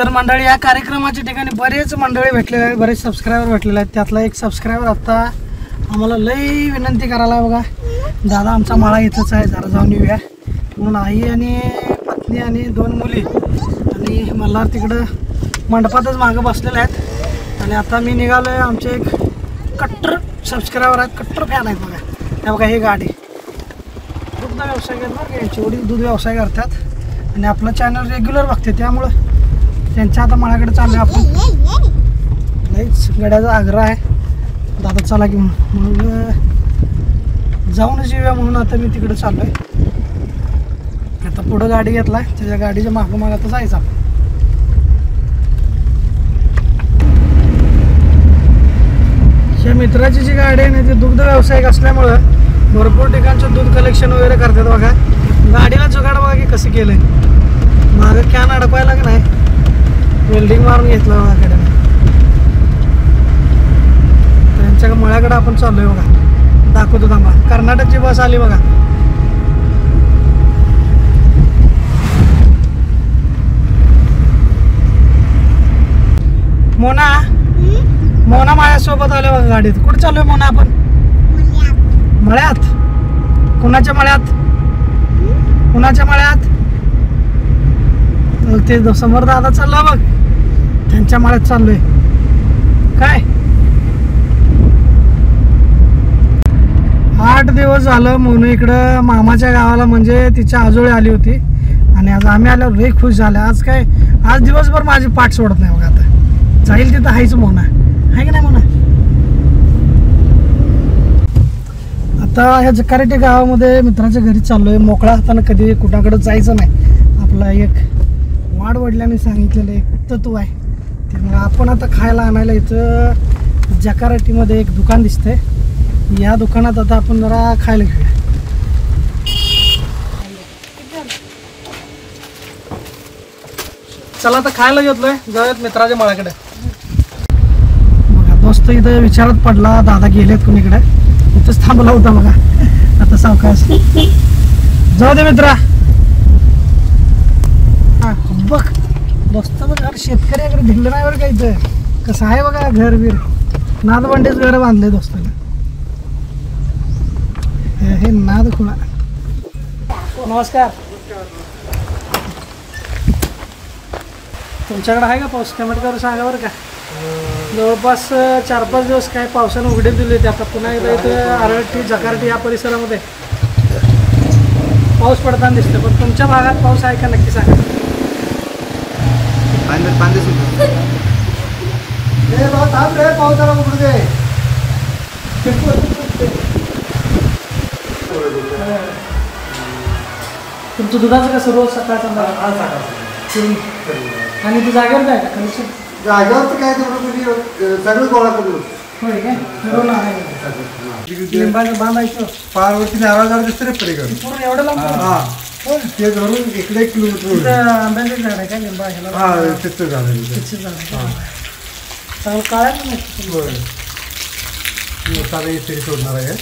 तर मंडळी या कार्यक्रमाच्या ठिकाणी बरेच मंडळी भेटलेले आहेत, बरेच सबस्क्रायबर भेटलेले आहेत. त्यातला एक सबस्क्रायबर आता आम्हाला लई विनंती करायला आहे बघा, दादा आमचा मळा इथंच आहे, जरा जाऊन येऊया म्हणून. आई आणि पत्नी आणि 2 मुली आणि मल्हार तिकडं मंडपातच मागं बसलेले आहेत. आणि आता मी निघालो आहे. आमचे एक कट्टर सबस्क्रायबर आहेत, कट्टर फॅन आहेत बघा. त्या बघा ही गाडी दुग्ध व्यवसाय करणार का, यांची वडील दूध व्यवसाय करतात आणि आपलं चॅनल रेग्युलर बघते, त्यामुळं त्यांच्या आता मळाकडे चाललो आहे आपण. लईच गड्याचा आग्रह आहे, दादा चला की मग जाऊनच येऊया म्हणून आता मी तिकडे चाललो आहे. आता पुढं गाडी घेतला आहे, त्याच्या गाडीच्या मागं आता जायचं आपण. या मित्राची जी गाडी आहे ना ती दुग्ध व्यावसायिक असल्यामुळं भरपूर ठिकाणचं दूध कलेक्शन वगैरे करतात बघा. गाडीला जुगाड बघा की कसं केलं आहे, मागं कॅन अडकवायला का नाही वेल्डिंग मारून घेतलं बघा कडे. त्यांच्या मळ्याकडे आपण चाललोय बघा, दाखवतो थांबा. कर्नाटकची बस आली बघा. मोना माझ्यासोबत आले बघा गाडीत. कुठे चाललोय मोना आपण? मळ्यात. कुणाच्या मळ्यात? कुणाच्या मळ्यात? ते समोर दादा चालला बघ, त्यांच्या मळ्यात चाललोय. काय 8 दिवस झालं मोनू इकडं मामाच्या गावाला, म्हणजे तिच्या आजोळी आली होती आणि आज आम्ही आल्यावर लई खुश झाले. आज दिवसभर माझी पाठ सोडत नाही बघा. आता जाईल तिथं हायच मोना, आहे की नाही मोना? आता ह्या जकारेटे गावामध्ये मित्राच्या घरी चाललोय. मोकळा हातानं कधी कुणाकडे जायचं नाही. आपला एक वाडवडिलांनी सांगितलेलं एक तत्व आहे, त्यामुळे आपण आता खायला आणायला इथं जकारेटीमध्ये एक दुकान दिसतंय. या दुकानात आता आपण जरा खायला घेऊया. चला आता खायला घेतलोय, जाऊयात मित्राच्या मळ्याकडे. बघा दोस्त इथं विचारत पडला, दादा गेलेत कुणीकडे, इथंच थांबला होता बघा. आता सावकाश जाऊ दे मित्रा. हा बघ दोस्त बघ, शेतकऱ्याकडे भिल्लं नाही बरं का इथं. कसं आहे बघा घर बीर, नादबंडीच घर बांधले दोस्ताला. हे नाद खुळा. नमस्कार. तुमच्याकडे आहे का पाऊस? कमेंट सांगा बरं का. जवळपास 4-5 दिवस काय पावसानं उघडीप दिली होती. आता पुन्हा एकदा इथं आरळटी जकार्टी या परिसरामध्ये पाऊस पडताना दिसतो. पण तुमच्या भागात पाऊस आहे का नक्की सांगा. पावसाला उघडू दे. तुमचं दुधाचं कसं रोज सकाळ संध्याकाळ? आणि तू जागेवर काय कनेक्शन? जागेवर काय सगळं गोळा करून होय काय लिंबाचं बांधायचं पारवरती नारळ दिसतं रे पलीकडे पूर्ण एवढं लांब. हा ते धरून इकडे 1 किलोमीटर आंब्याचं झाड आहे काय लिंबा ह्याला? हा तिथं झालं चांगलं काळ्या साधे तरी सोडणार आहे.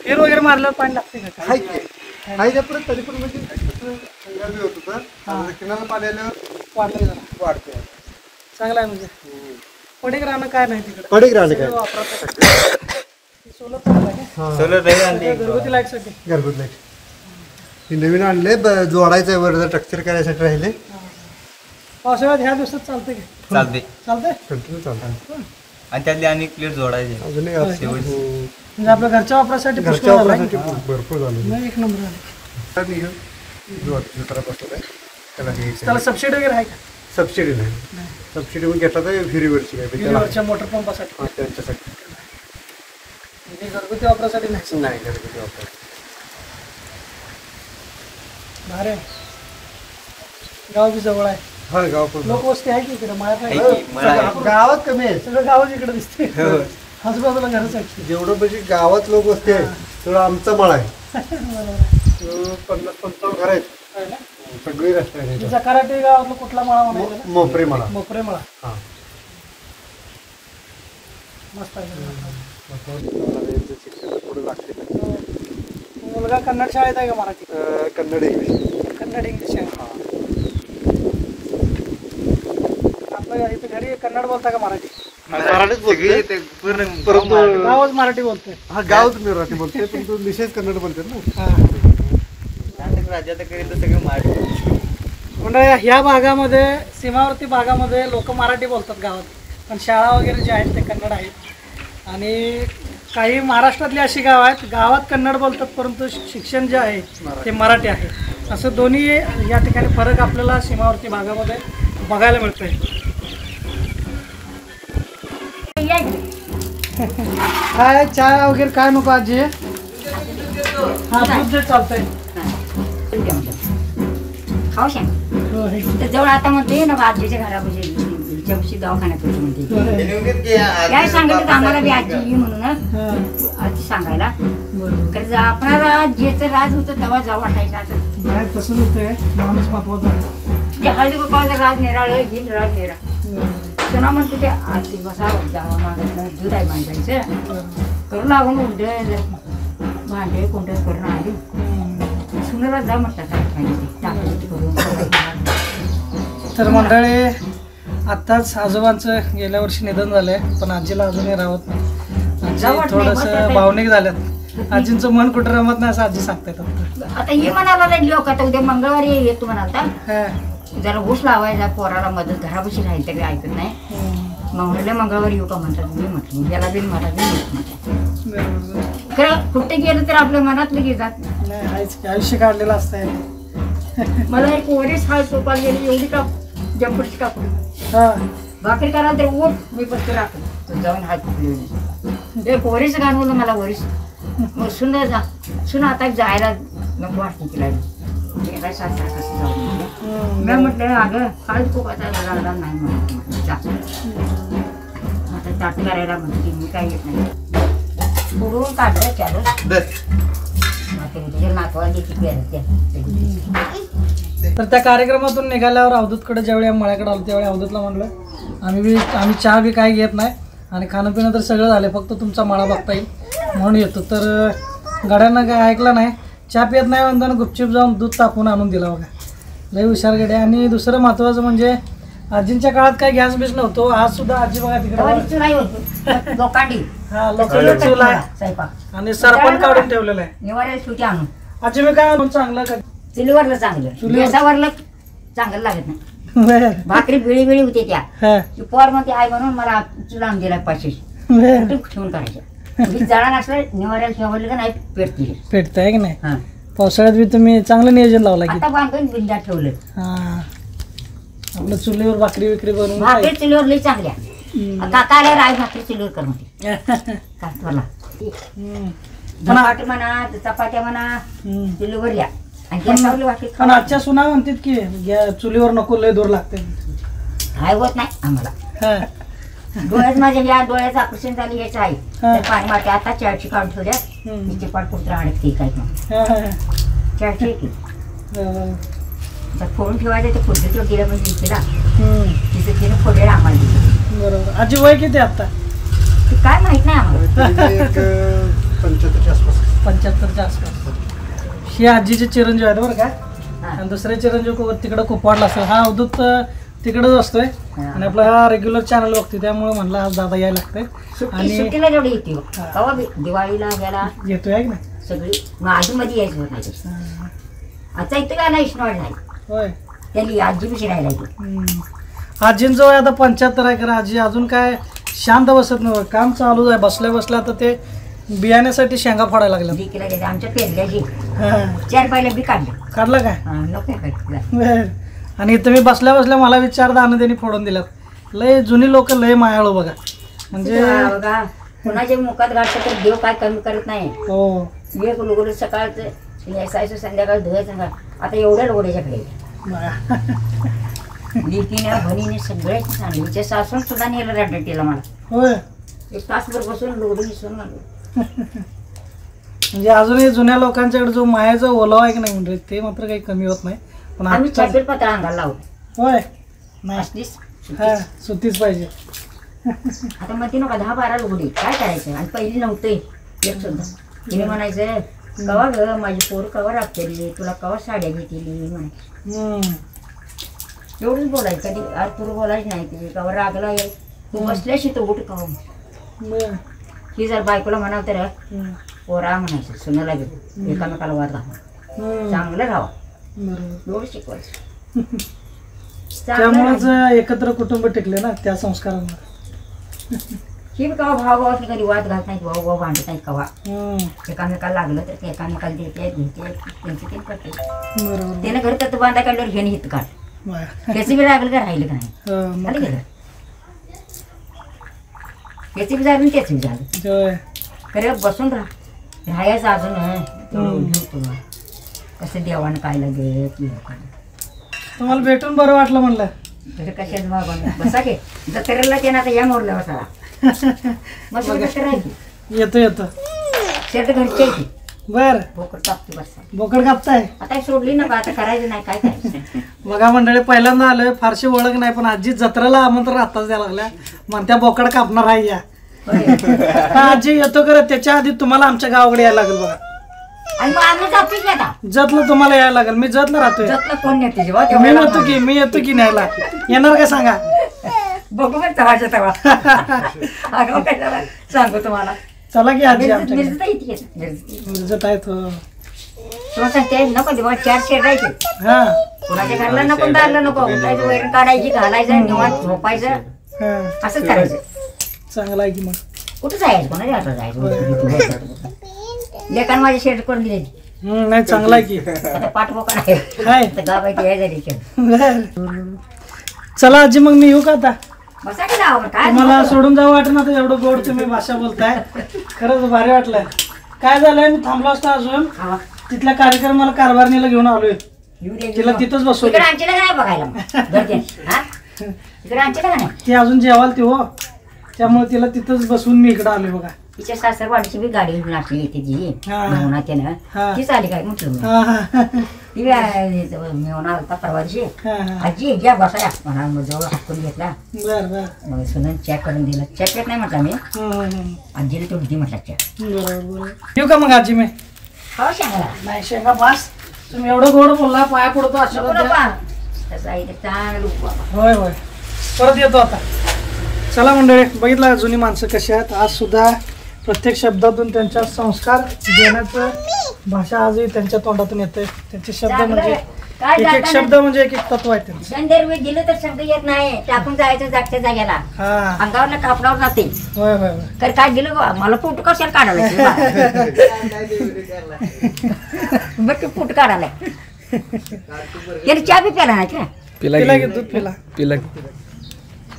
फेर वगैरे मारल्यावर पाणी लागते का? हाय परत तरी पण म्हणजे होत होतं, किनाला पाणी आल्यावर वाढते जरा वाढते. चांगलं आहे म्हणजे. पडीक राहणं काय नाही तिकडे, पडीक राहणं काय वापरतात. सोलर चांगलं आहे का? घरगुती लाईटसाठी. घरगुती लाईट ती नवीन आणले, जोडायचं आहे वर, स्ट्रक्चर करायसाठी राहिले. पावसाळ्यात ह्या दिवसात चालते का? चालते कंटिन्यू चालतं. आणि त्यातले आणि क्लिअर जोडायचे अजून म्हणजे आपल्या घरच्या वापरासाठी घरच्या वापरासाठी भरपूर झालं. 1 नंबर झालं. त्याला सबसिडी वगैरे आहे का? सबसिडी नाही, सबसिडी मग घेतला तर फिरीवरची काय मोटर पंपासाठी त्यांच्यासाठी, म्हणजे घरगुती वापरासाठी नाही. नाही घरगुती वापर. भारे गाव बी जवळ आहे. हा गाव पण लोकवस्ती आहे की इकडे मळ्यात? गावात कमी आहे, सगळं गावच इकडे दिसते. आजूबाजूला घरच आहे. जेवढं म्हणजे गावात लोक वस्ती आहे तेवढं आमचा मळा आहे. 50-55 घर आहेत सगळी रस्ते. जकाराटे गावातला कुठला मळा म्हणायचा? मोपरे मळा. मोपरे मळा. हा मस्त आहे. पुढे लागते. मुलगा कन्नड शाळेत आहे का मराठी? कन्नड इंग्लिश. कन्नड इंग्लिश आहे. घरी कन्नड बोलता का मराठी? मराठीच सगळी बोलते ते पूर्ण परंतु गावच मराठी बोलतोय. हा गावच मी मराठी बोलते पण तू निषेध कन्नड बोलते ना. हा. कर्नाटक राज्यात करीत सगळं मराठी. म्हणजे ह्या भागामध्ये सीमावर्ती भागामध्ये लोक मराठी बोलतात गावात, पण शाळा वगैरे जे आहेत ते कन्नड आहेत. आणि काही महाराष्ट्रातली अशी गावं आहेत गावात कन्नड बोलतात परंतु शिक्षण जे आहे ते मराठी आहे. असं दोन्ही या ठिकाणी फरक आपल्याला सीमावर्ती भागामध्ये बघायला मिळतोय. काय चहा वगैरे काय नको आजी? हा दूध जे चालतंय. खाऊ सांग हो, हे. तर जवळ आता म्हणते ना आजीच्या घरापाशी जवशी दवाखान्यात होती म्हणते. काय सांगितलं आम्हाला बी आजी ये म्हणून हा, आजी सांगायला. बरोबर. कारण आपणाला जेचं राज होतं तेव्हा जाऊ वाटायचं. आता नाही तसंच होतंय, माणूस महत्वाचा आहे. ते हळदी कुपाचं राज निराळ घेईन राज निरा बरोबर. पुन्हा म्हणते ते आरती बसावं जावं मागं दूध आहे बांधायचं करून लागून उलटे भांडे कोणते करून आली सुनेला जा म्हणतात करून. तर मंडळी आत्ताच आजोबांचं गेल्या वर्षी निधन झालंय, पण आजीला अजूनही राहत नाही. जावत आजी नाही, थोडस बस भावनिक झाल्यात. आजींचं मन कुठं रमत नाही असं आजी सांगतायत आता. आता हे म्हणाला नाही लोक आता उद्या मंगळवारी येतो म्हणालता हा. जरा ऊस लावायचा पोराला मदत घरापाशी राहील तरी ऐकत नाही. मग म्हणलं मंगळवारी येऊ का म्हणतात. मी म्हटलं याला बिन मला बिन बरोबर. खरं कुठे गेलं तर आपल्या मनातलं घे जात नाही. नाही आहेच की, आयुष्य काढलेलं असतंय. मला एक वरीच हाल सोपाल गेली एवढी का जंपरची कापू हा. भाकरी करायला तर ओट मी बसतो राखतो तो जाऊन हात फुटले एक वरीच घालवलं मला वरीच. मग सुंदर जा सुन आता जायला नको वाटते तिला काय सासरा कसं जाऊन मी म्हटलं अगं हाल कोपाचा लागला नाही म्हणून जा आता ताट करायला म्हणते मी काय येत नाही बुडवून काढलं चालू नातवा तर त्या कार्यक्रमातून निघाल्यावर अवधूतकडे ज्यावेळी आम्ही मळ्याकडे आलो त्यावेळी अवधूतला म्हणलं आम्ही चहा बी काय घेत नाही आणि खाणं पिणं तर सगळं झालं, फक्त तुमचा मळा बघता येईल म्हणून येतो. तर गड्यांना काय ऐकलं नाही, चहा पित नाही म्हणताना गुपचूप जाऊन दूध तापून आणून दिला बघा. लई हुशार गड्या. आणि दुसरं महत्त्वाचं म्हणजे आजींच्या काळात काय गॅस बीस नव्हतो, आज सुद्धा आजी बघा तिकडे लोकांडी हा लोकांना चूल आहे स्वयंपाक आणि सरपण काढून ठेवलेलं आहे. निवाऱ्याला सुटी आणून आजी मी काय म्हणून चांगलं का चुलीवरलं चांगलं गॅसावरलं चांगलं लागत नाही. बर. भाकरी बिळी बिळी होते त्या हा. पोर मध्ये आहे म्हणून मला चुला आणून दिला 500 बर. ठेवून करायचं. मी जळा नसलं निवाऱ्याला ठेवलं का नाही पेटतील. पेटतंय की नाही? हा पावसाळ्यात बी तुम्ही चांगलं नियोजन लावला की. आता बांधून बिंदा ठेवलं. हा आपलं चुलीवर भाकरी विक्री बनवून भाकरी चुलीवर लई चांगल्या हम्म. काका आल्या राय भाकरी चुलीवर कर म्हणते काकाला. हम्म. चपाती म्हणा चपात्या म्हणा हम्म. चुलीवर या आणि गॅसावरली भाकरी पण आजच्या सुना म्हणतात की चुलीवर नको लय दूर लागते. काय होत नाही आम्हाला. हा. डोळ्यात माझ्या या डोळ्याचं ऑपरेशन झालं याचं आहे हा. तर पाणी मारते आता चारची काढून ठेवल्या हम्म. तिचे पाठ कुठं अडकते काय मग हा, हा, चारची की हा. तर फोडून ठेवायचं ते फोडलं गेलं म्हणजे तिला हम्म. तिचं तिने फोडेल आम्हाला दिली. बरोबर. आजी वय किती आहे आता? ते काय माहित नाही आम्हाला. एक 75च्या आसपास. 75च्या आसपास. ही आजीचे चिरंजीव आहेत बरं का. हा. आणि दुसरे चिरंजीव तिकडं कुपवाडला असतो. हा अवधूत तिकडंच असतोय हा. आणि आपला हा रेग्युलर चॅनल बघते त्यामुळे म्हणलं आज दादा यायला लागतंय आणि सुट्टीला जेवढी येते हा. कवा दिवाळीला ह्याला येतोय आहे की नाही? सगळी मग आजूमध्ये यायचं होत नाही. हा. आता इथं काय नाही इष्णवाड नाही होय. त्यांनी आजी पिशी राहिला इथे. हम्म. आजींचं वय आता 75 आहे. करा आजी अजून काय शांत बसत नाही, काम चालूच आहे. बसल्या बसल्या आता ते बियाण्यासाठी शेंगा फोडायला लागल्या. विकीला गेले आमच्या पेरल्याची हा. 4 पाहिलं बी काढलं. काढलं काय? नको काय बर. आणि इथं मी बसल्या बसल्या मला विचारदा आणि त्यांनी फोडून दिल्यात. लय जुनी लोक लय मायाळू बघा. म्हणजे बघा कुणाच्या मुखात घातलं तर देव काय कमी करत नाही. हो एक लोगोड सकाळचं नेसायचं संध्याकाळ धुवायचं का आता एवढ्या लोगोड्याच्याकडे लिकीने बहिणीने सगळ्याची सांगली तिच्या सासून सुद्धा नेलं रडटीला मला. होय. 1 तासभर बसून लोगडी निसून आलो. म्हणजे अजूनही जुन्या लोकांच्याकडे जो मायाचा ओलावा आहे की नाही म्हणजे ते मात्र काही कमी होत नाही. पण आम्ही आजकाल- छापील पत्र अंगाला लावतो. होय नाही असलीच हा सुतीच पाहिजे. आता म्हणते नका 10-12 लोगडी काय करायचं आणि पहिली नव्हते एक सुद्धा. तिने म्हणायचं कवा ग माझी पोर कवा राबतेली तुला कवा साड्या घेतली म्हणायची. हम्म. एवढंच बोलायचं कधी तुला बोलायचं नाही ते का रागला ये तू बसल्याशी तो उठ का बरं. ही जर बायकोला म्हणावं तर हं. पोरा म्हणायचं सुनाला घेऊन एकामेकाला वाद घालून हं. चांगलं राहावं बरोबर. एवढं शिकवायचं चांगलं त्यामुळेच राहायचं. एकत्र कुटुंब टिकले ना त्या संस्कारांवर. ही बी कवा भाव भावात कधी वाद घालत नाहीत भाऊ भाऊ भांडत नाहीत कवा हं. एकामेकाला लागलं तर ते एकामेकाला देते घेते त्यांची ते करते बरोबर. त्यानं घर तर बांधा काढल्यावर घेणे हित काढ बरं. त्याचं बी लागलं का राहिलं का नाही हं, मग आलं काय. गेलं त्याचं बी झालं त्याचं बी झालं होय. खरं बसून राहायचं अजून तुला कसं देवानं काय लागेल की तुम्हाला भेटून बरं वाटलं म्हणलं. तर कशाच बाबा बसा की जत्रेला त्यानं आता या मोडल्या बसाला मस्त जत्रा आहे की येतो येतो. शेत घरची आहे की बर. भोकर टाकते बसा बोकड कापताय. आता सोडली ना बा आता करायचं नाही काय करायचं बघा मंडळी पहिल्यांदा आलोय फारशी ओळख नाही पण आजी जत्रेला आमंत्रण आताच द्यायला लागल्या म्हणत्या बोकड कापणार आहे या. होय. हा, आजी येतो करत त्याच्या आधी तुम्हाला आमच्या गावाकडे यायला लागेल बघा. आणि मग आम्ही जातो की आता जतला तुम्हाला यायला लागेल. मी जतला राहतोय. जतला कोण नेते जेव्हा मी तेव्हा येतो की न्यायला येणार का सांगा. बघू मग तवाच्या तवा अगं कशाला सांगू तुम्हाला चला की आजी आमच्या मिरजत इथे मिरजत मिरजत आहेत हो. तुला सांगते नको तेव्हा 4 शेड राहायचे हा कुणाच्या घरला नको दारलं नको उठायचं वैरण काढायची घालायचं निवांत झोपायचं हा असंच करायचं चांगला आहे की मग. कुठं जायचं कोणाच्या घरात जायचं लेखान माझी शेड करून दिली नाही चांगला आहे की. आता पाठबोका आहे हाय. आता गावाची हे झाली शेड बर. चला आजी मग मी येऊ का आता. बसा की लावा काय मला सोडून जावं वाटत ना एवढं गोड तुम्ही भाषा बोलताय. खरंच भारी वाटलंय. काय झालंय मी थांबलो असतो अजून खावा. तिथल्या कार्यक्रमाला कारभारणीला घेऊन आलोय. येऊ दे, तिला येऊ. तिथंच बसवलं. इकडे आमच्याला काय बघायला मग? घरचे, हा? इकडे आमच्याला का नाही ती अजून जेवाल ती हो त्यामुळे तिला तिथंच बसवून मी इकडे आलोय बघा. तिच्या सासरवाडीची बी गाडी घेऊन असली येते जी हा. मेहुणा त्यानं हा. तीच आली काय म्हटलं मी. हा हा ती मेहुणा होता परवा दिवशी हा हा. आजी घ्या बसाया म्हणा मग जवळ हाकून घेतला बर बर. मग सुनन चॅक करून दिला चॅक येत नाही म्हटलं मी हम्म. आजीला तो भीती म्हटलं चॅक बरोबर बरोबर. येऊ का मग आजी मी. हो सांगा नाही शेंगा बास तुम्ही एवढं गोड बोलला पाया पडतो आशीर्वाद द्या. तसं आहे ते चांगलं बाबा होय होय परत येतो आता. चला मंडळी बघितलं जुनी माणसं कशी आहेत. आज सुद्धा प्रत्येक शब्दातून त्यांच्या संस्कार देण्याचं भाषा आजही त्यांच्या तोंडातून येते. त्यांचे शब्द म्हणजे एक एक शब्द म्हणजे एक एक तत्व आहे त्यांचं. संदेर वेळ दिलं तर शब्द येत नाही टाकून जायचं जागच्या जाग्याला हा अंगावर कापडावर जाते होय होय होय. तर काय दिलं बा मला फुट कशाला काढायला बघ ते फुट काढायला त्याने चहा बी प्याला नाही का पिला की दूध पिला.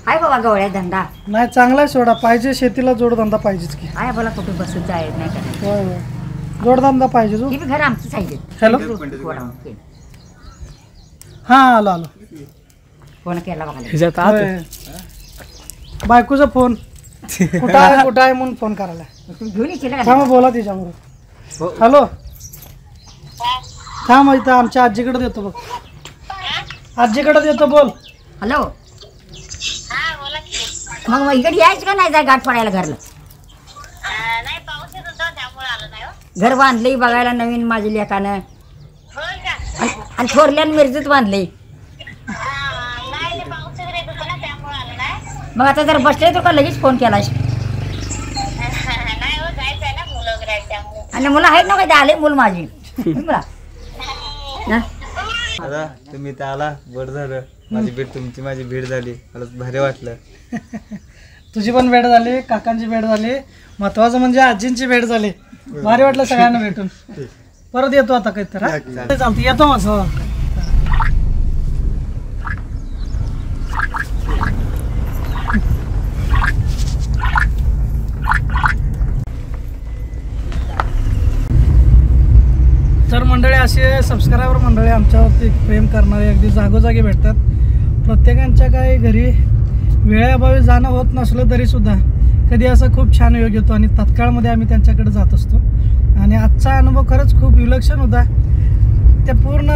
हाय बाबा गवळ्या धंदा नाही चांगला आहे सोडा पाहिजे शेतीला जोडधंदा पाहिजेच की. हाय बोला कुठे बसत जायत नाही का होय होय जोडधंदा पाहिजे जो. ती बी घर आमचंच आहे हॅलो हा आलो आलो. फोन केला बघा होय. बायकोचा फोन कुठं आहे म्हणून फोन करायला. घेऊन येशील का थांबा बोला तिच्याबरोबर. हॅलो थांब इथं आमच्या आजीकडे देतो बघ. आजीकडे देतो बोल. हॅलो मग इकडे यायचं का नाही जाय गाठ पडायला घरला घर बांधले बघायला नवीन माझ्या लेकानं आणि थोरल्यानं मिरजत बांधले मग आता जर बसले तर का लगेच फोन केला आणि मुलं आहेत ना काय आले मुलं माझी मुला दादा तुम्ही इथं आला बरं झालं. माझी भेट तुमची माझी भेट झाली मला भारी वाटलं. तुझी पण भेट झाली काकांची भेट झाली महत्वाचं म्हणजे आजींची भेट झाली. भारी वाटलं सगळ्यांना भेटून. परत येतो आता काहीतरी हा? चालतं येतो मग. हो. तर मंडळी असे सबस्क्रायबर मंडळी आमच्यावरती प्रेम करणारे अगदी जागोजागी भेटतात. प्रत्येकांच्या काही घरी वेळेअभावी जाणं होत नसलं तरीसुद्धा कधी असा खूप छान योग येतो आणि तत्काळमध्ये आम्ही त्यांच्याकडे जात असतो. आणि आजचा अनुभव खरंच खूप विलक्षण होता. त्या पूर्ण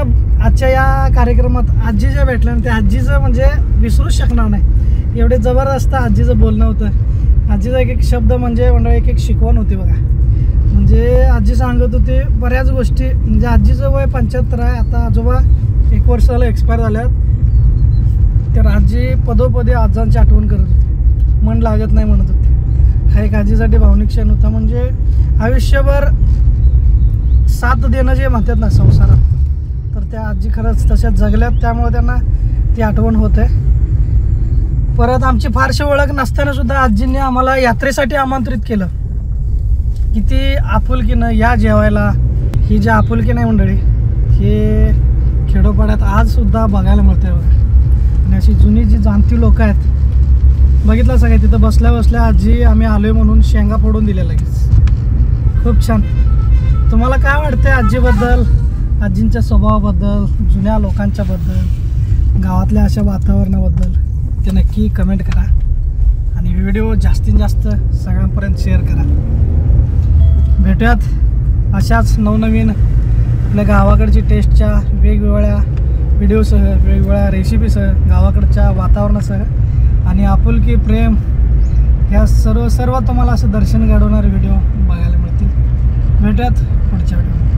आजच्या या कार्यक्रमात आजी ज्या भेटल्या त्या आजीचं म्हणजे विसरूच शकणार नाही. एवढे जबरदस्त आजीचं बोलणं होतं. आजीचा एक एक शब्द म्हणजे मंडळी एक एक शिकवण होती बघा. म्हणजे आजी सांगत होती बऱ्याच गोष्टी. म्हणजे आजीचं वय 75 आहे. आता आजोबा 1 वर्ष झालं एक्सपायर झाल्यात. तर आजी पदोपदी आजांची आठवण करत होती, मन लागत नाही म्हणत होती. हा एक आजीसाठी भावनिक क्षण होता. म्हणजे आयुष्यभर साथ देणं जे म्हणतात ना संसारात, तर त्या आजी खरंच तशाच जगल्यात, त्यामुळे त्यांना ती आठवण होते. परत आमची फारशी ओळख नसताना सुद्धा आजींनी आम्हाला यात्रेसाठी आमंत्रित केलं. किती आपुलकीनं या जेवायला. ही जी आपुलकी नाही मंडळी, हे खेडोपाड्यात आज सुद्धा बघायला मिळते बघा. आणि अशी जुनी जी जाणती लोक आहेत, बघितलं सगळे तिथं बसल्या बसल्या आजी आम्ही आलोय म्हणून शेंगा फोडून दिल्या लगेच. खूप छान. तुम्हाला काय वाटतंय आजीबद्दल, आजींच्या स्वभावाबद्दल, जुन्या लोकांच्याबद्दल, गावातल्या अशा वातावरणाबद्दल ते नक्की कमेंट करा. आणि व्हिडिओ जास्तीत जास्त सगळ्यांपर्यंत शेअर करा. भेटूयात अशाच नवनवीन आपल्या गावाकडची टेस्टच्या वेगवेगळ्या व्हिडिओसह, वेगवेगळ्या रेसिपीसह, गावाकडच्या वातावरणासह आणि आपुलकी, प्रेम ह्या सर्व तुम्हाला असं दर्शन घडवणारे व्हिडिओ बघायला मिळतील. भेटूयात पुढच्या व्हिडिओ.